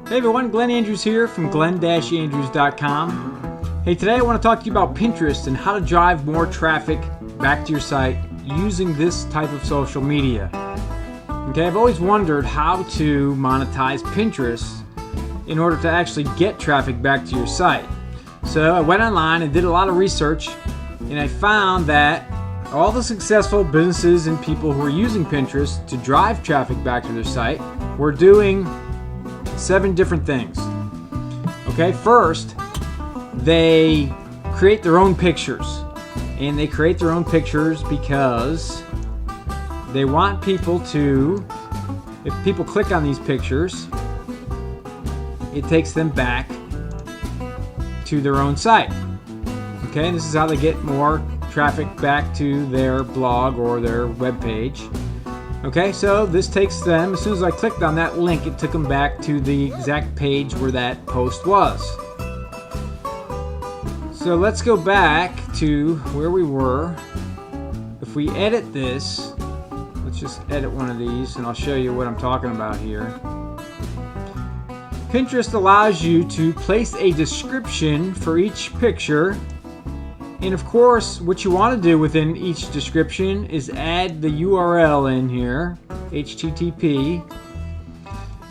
Hey everyone, Glenn Andrews here from glenn-andrews.com. Hey, today I want to talk to you about Pinterest and how to drive more traffic back to your site using this type of social media. Okay, I've always wondered how to monetize Pinterest in order to actually get traffic back to your site. So I went online and did a lot of research, and I found that all the successful businesses and people who are using Pinterest to drive traffic back to their site were doing 7 different things. Okay, first, they create their own pictures. And they create their own pictures because they want people to, if people click on these pictures, it takes them back to their own site. Okay, and this is how they get more traffic back to their blog or their web page. Okay, so this takes them, as soon as I clicked on that link, it took them back to the exact page where that post was. So let's go back to where we were. If we edit this, let's just edit one of these and I'll show you what I'm talking about here. Pinterest allows you to place a description for each picture. And of course, what you want to do within each description is add the URL in here, HTTP,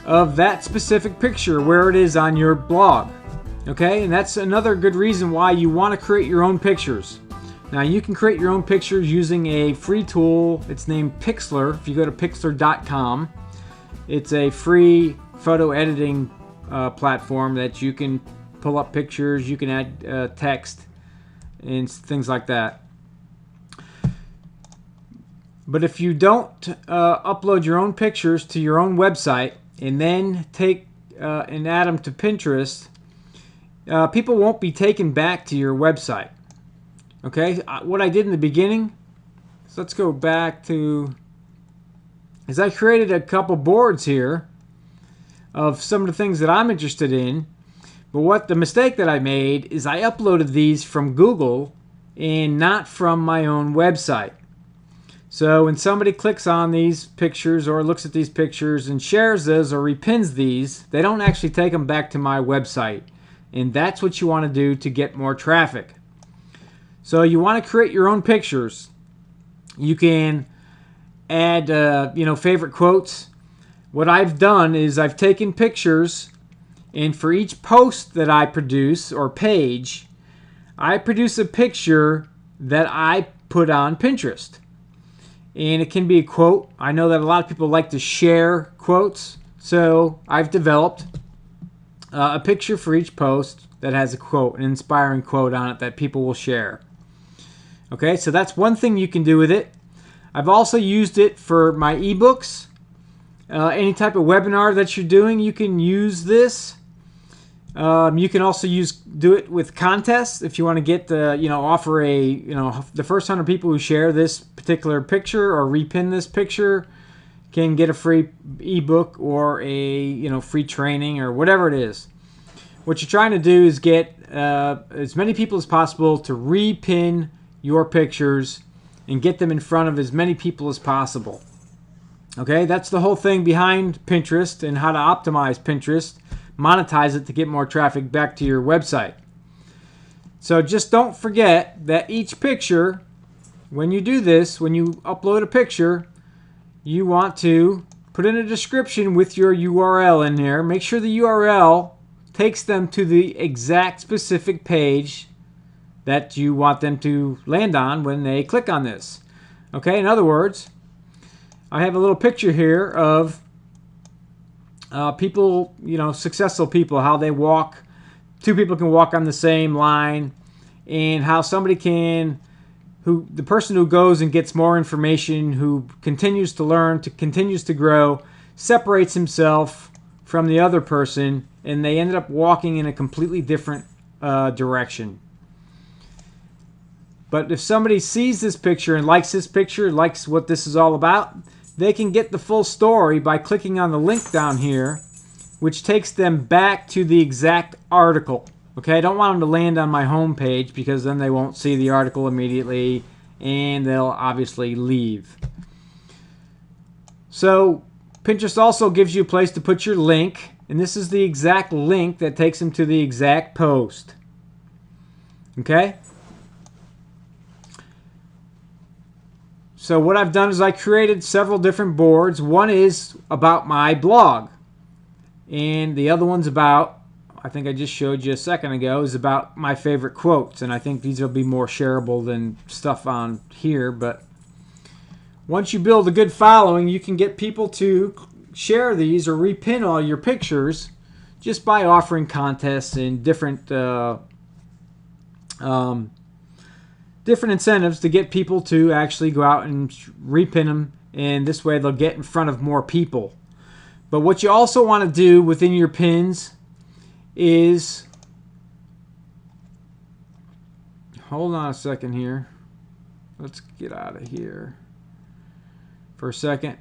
of that specific picture where it is on your blog. Okay, and that's another good reason why you want to create your own pictures. Now, you can create your own pictures using a free tool. It's named Pixlr. If you go to pixlr.com, it's a free photo editing platform that you can pull up pictures, you can add text, and things like that. But if you don't upload your own pictures to your own website and then take and add them to Pinterest, people won't be taken back to your website. Okay, what I did in the beginning, so let's go back to, is I created a couple boards here of some of the things that I'm interested in. But what the mistake that I made is I uploaded these from Google and not from my own website. So when somebody clicks on these pictures or looks at these pictures and shares those or repins these, they don't actually take them back to my website. And that's what you want to do to get more traffic. So you want to create your own pictures. You can add favorite quotes. What I've done is I've taken pictures, and for each post that I produce or page, I produce a picture that I put on Pinterest. And it can be a quote. I know that a lot of people like to share quotes, so I've developed a picture for each post that has a quote, an inspiring quote on it that people will share. Okay, so that's one thing you can do with it. I've also used it for my ebooks. Any type of webinar that you're doing, you can use this. You can also do it with contests if you want to get offer the first 100 people who share this particular picture or repin this picture can get a free ebook or a free training or whatever it is. What you're trying to do is get as many people as possible to repin your pictures and get them in front of as many people as possible. Okay, that's the whole thing behind Pinterest and how to optimize Pinterest, monetize it to get more traffic back to your website. So just don't forget that each picture, when you do this, when you upload a picture, you want to put in a description with your URL in there. Make sure the URL takes them to the exact specific page that you want them to land on when they click on this. Okay, in other words, I have a little picture here of people, successful people, how they walk. 2 people can walk on the same line, and how somebody the person who goes and gets more information, who continues to learn, continues to grow, separates himself from the other person, and they ended up walking in a completely different direction. But if somebody sees this picture and likes this picture, likes what this is all about, they can get the full story by clicking on the link down here, which takes them back to the exact article. Okay, I don't want them to land on my home page because then they won't see the article immediately and they'll obviously leave. So Pinterest also gives you a place to put your link and this is the exact link that takes them to the exact post. Okay? So what I've done is I created several different boards. One is about my blog, and the other one's about, I think I just showed you a second ago, is about my favorite quotes, and I think these will be more shareable than stuff on here. But once you build a good following, you can get people to share these or repin all your pictures just by offering contests and different different incentives to get people to actually go out and repin them, and this way they'll get in front of more people. But what you also want to do within your pins is, hold on a second here, let's get out of here for a second.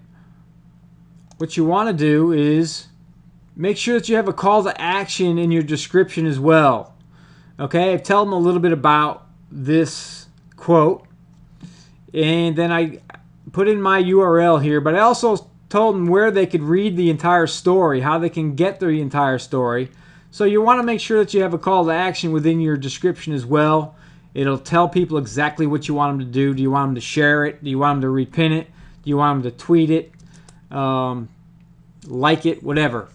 What you want to do is make sure that you have a call to action in your description as well. Okay, tell them a little bit about this quote, and then I put in my URL here, but I also told them where they could read the entire story, how they can get the entire story. So you want to make sure that you have a call to action within your description as well. It'll tell people exactly what you want them to do. Do you want them to share it? Do you want them to repin it? Do you want them to tweet it? Like it? Whatever.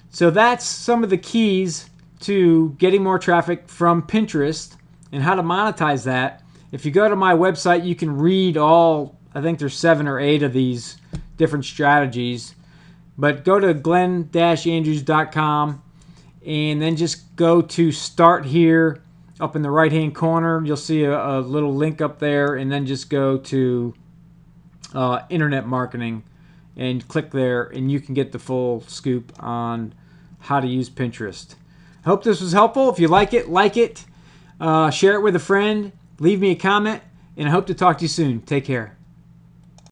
So that's some of the keys to getting more traffic from Pinterest and how to monetize that. If you go to my website, you can read all, I think there's 7 or 8 of these different strategies. But go to glenn-andrews.com and then just go to Start Here up in the right-hand corner. You'll see a little link up there, and then just go to Internet Marketing and click there, and you can get the full scoop on how to use Pinterest. I hope this was helpful. If you like it, share it with a friend. Leave me a comment, and I hope to talk to you soon. Take care.